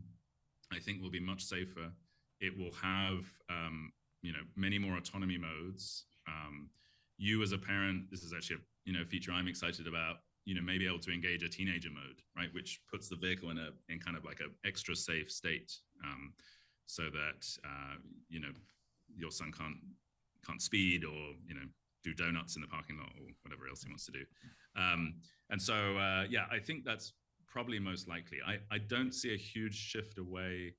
I think, will be much safer. It will have, many more autonomy modes. You as a parent, this is actually a feature I'm excited about. Maybe able to engage a teenager mode, right, which puts the vehicle in kind of like an extra safe state, so that your son can't speed or do donuts in the parking lot or whatever else he wants to do. And so I think that's probably most likely. I don't see a huge shift away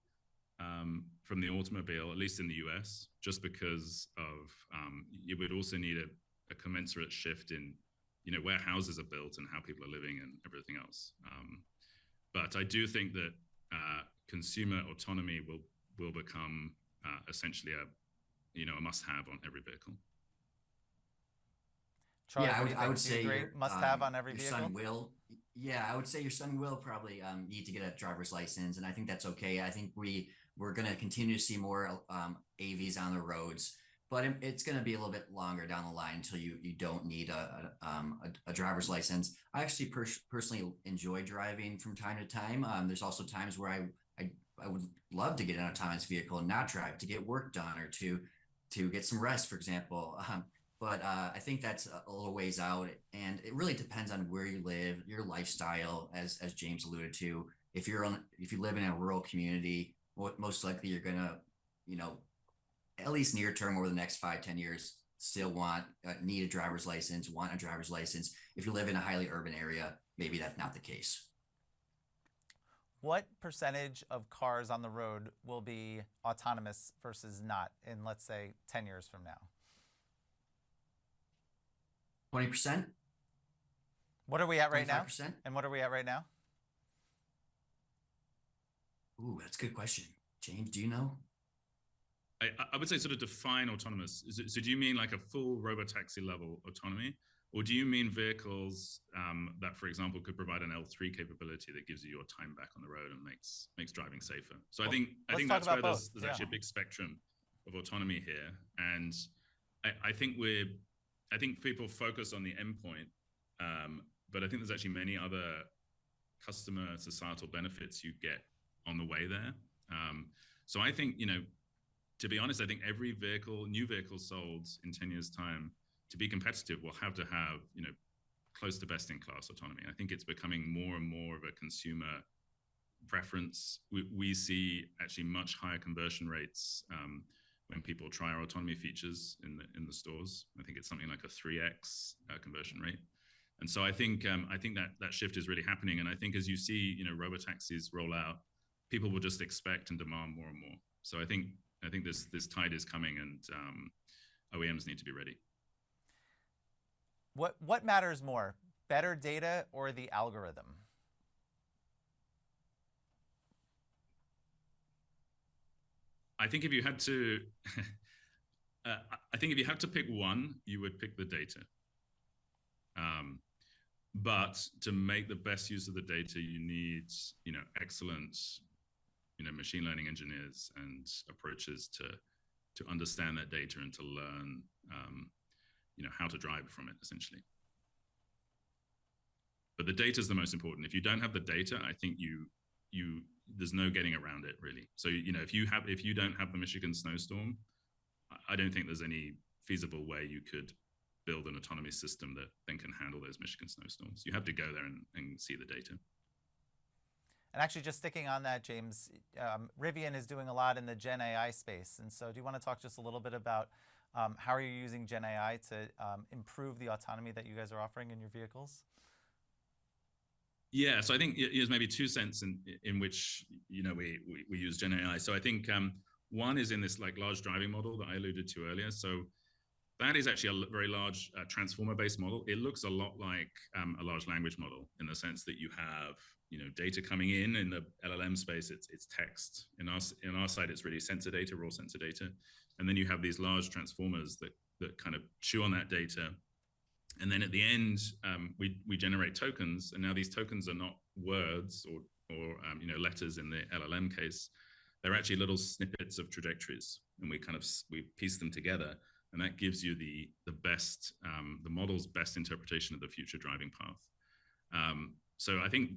from the automobile, at least in the US, just because of you would also need a commensurate shift in where houses are built and how people are living and everything else. But I do think that consumer autonomy will become essentially a must-have on every vehicle. Charlie, Yeah, I would say must-have on every vehicle. Son will. Yeah, I would say your son will probably need to get a driver's license, and I think that's okay. I think we're going to continue to see more AVs on the roads, but it's going to be a little bit longer down the line until you don't need a driver's license. I actually personally enjoy driving from time to time. There's also times where I would love to get an autonomous vehicle and not drive, to get work done or to get some rest, for example. But I think that's a little ways out, and it really depends on where you live, your lifestyle, as James alluded to. If you live in a rural community, most likely you're gonna, at least near term over the next 5-10 years, still need a driver's license, want a driver's license. If you live in a highly urban area, maybe that's not the case. What percentage of cars on the road will be autonomous versus not in, let's say, 10 years from now? 20%. What are we at right now? 25%. And what are we at right now? Ooh, that's a good question. James, do you know? I would say sort of define autonomous. So do you mean like a full robotaxi level autonomy? Or do you mean vehicles that, for example, could provide an L3 capability that gives you your time back on the road and makes driving safer? So I think that's where there's actually a big spectrum of autonomy here. And I think people focus on the endpoint, but I think there's actually many other customer societal benefits you get on the way there. So I think, to be honest, I think every new vehicle sold in 10 years' time, to be competitive, will have to have, close to best-in-class autonomy. I think it's becoming more and more of a consumer preference. We see actually much higher conversion rates when people try our autonomy features in the stores. I think it's something like a 3x conversion rate. And so I think that shift is really happening. And I think as you see, robotaxis roll out, people will just expect and demand more and more. So I think this tide is coming, and OEMs need to be ready. What matters more, better data or the algorithm? I think if you had to, pick one, you would pick the data. But to make the best use of the data, you need, excellent, machine learning engineers and approaches to understand that data and to learn, how to drive from it, essentially. But the data is the most important. If you don't have the data, I think there's no getting around it, really. So, if you don't have the Michigan snowstorm, I don't think there's any feasible way you could build an autonomy system that then can handle those Michigan snowstorms. You have to go there and see the data. And actually, just sticking on that, James, Rivian is doing a lot in the Gen AI space. And so do you want to talk just a little bit about how are you using Gen AI to improve the autonomy that you guys are offering in your vehicles? Yeah, so I think there's maybe two senses in which we use Gen AI. So I think one is in this large driving model that I alluded to earlier. So that is actually a very large transformer-based model. It looks a lot like a large language model in the sense that you have data coming in the LLM space. It's text. In our side, it's really sensor data, raw sensor data, and then you have these large transformers that kind of chew on that data. And then at the end, we generate tokens, and now these tokens are not words or letters in the LLM case. They're actually little snippets of trajectories, and we piece them together, and that gives you the best, the model's best interpretation of the future driving path. So I think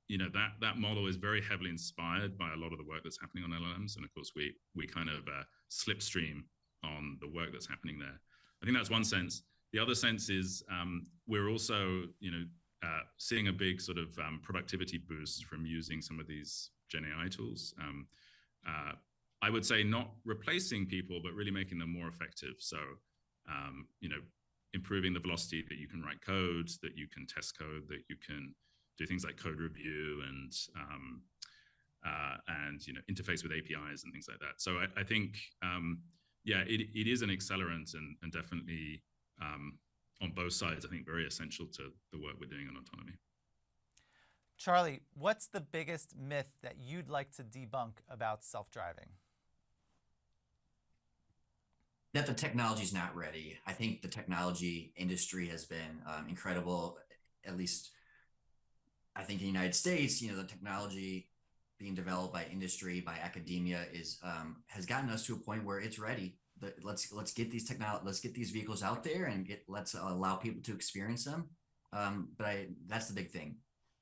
that model is very heavily inspired by a lot of the work that's happening on LLMs, and of course we kind of slipstream on the work that's happening there. I think that's one sense. The other sense is we're also, seeing a big sort of productivity boost from using some of these Gen AI tools. I would say not replacing people, but really making them more effective. So, improving the velocity that you can write code, that you can test code, that you can do things like code review and interface with APIs and things like that. So I think, it is an accelerant and definitely. On both sides, I think very essential to the work we're doing on autonomy. Charlie, what's the biggest myth that you'd like to debunk about self-driving? That the technology is not ready. I think the technology industry has been incredible. At least, I think in the United States, the technology being developed by industry, by academia, has gotten us to a point where it's ready. Let's get these vehicles out there and let's allow people to experience them. But that's the big thing.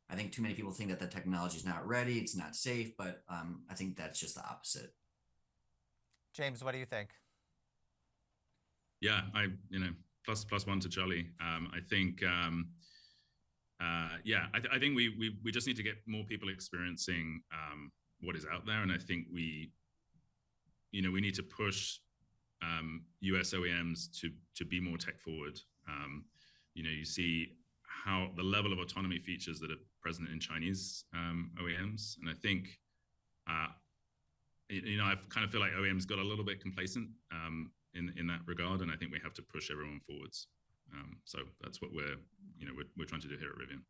I think too many people think that the technology is not ready, it's not safe, but I think that's just the opposite. James, what do you think? Yeah, plus one to Charlie. I think, I think we just need to get more people experiencing what is out there, and I think we need to push US OEMs to be more tech forward. You see how the level of autonomy features that are present in Chinese OEMs, and I think I kind of feel like OEMs got a little bit complacent in that regard, and I think we have to push everyone forwards. So that's what we're trying to do here at Rivian.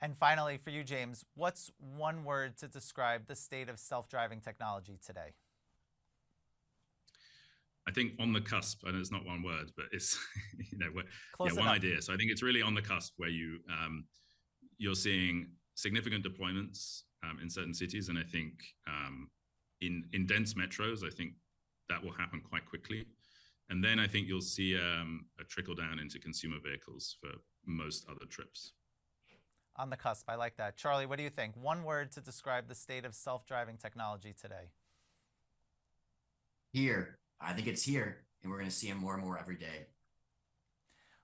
And finally, for you, James, what's one word to describe the state of self-driving technology today? I think on the cusp, and it's not one word, but it's Close one enough. idea. So I think it's really on the cusp where you're seeing significant deployments in certain cities, and I think in dense metros, I think that will happen quite quickly, and then I think you'll see a trickle down into consumer vehicles for most other trips. On the cusp, I like that. Charlie, what do you think? One word to describe the state of self-driving technology today. Here. I think it's here, and we're going to see them more and more every day.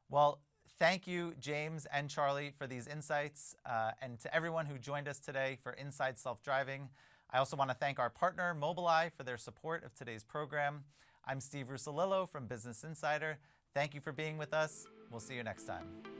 Well, thank you, James and Charlie, for these insights, and to everyone who joined us today for Inside Self-Driving. I also want to thank our partner, Mobileye, for their support of today's program. I'm Steve Russolillo from Business Insider. Thank you for being with us. We'll see you next time.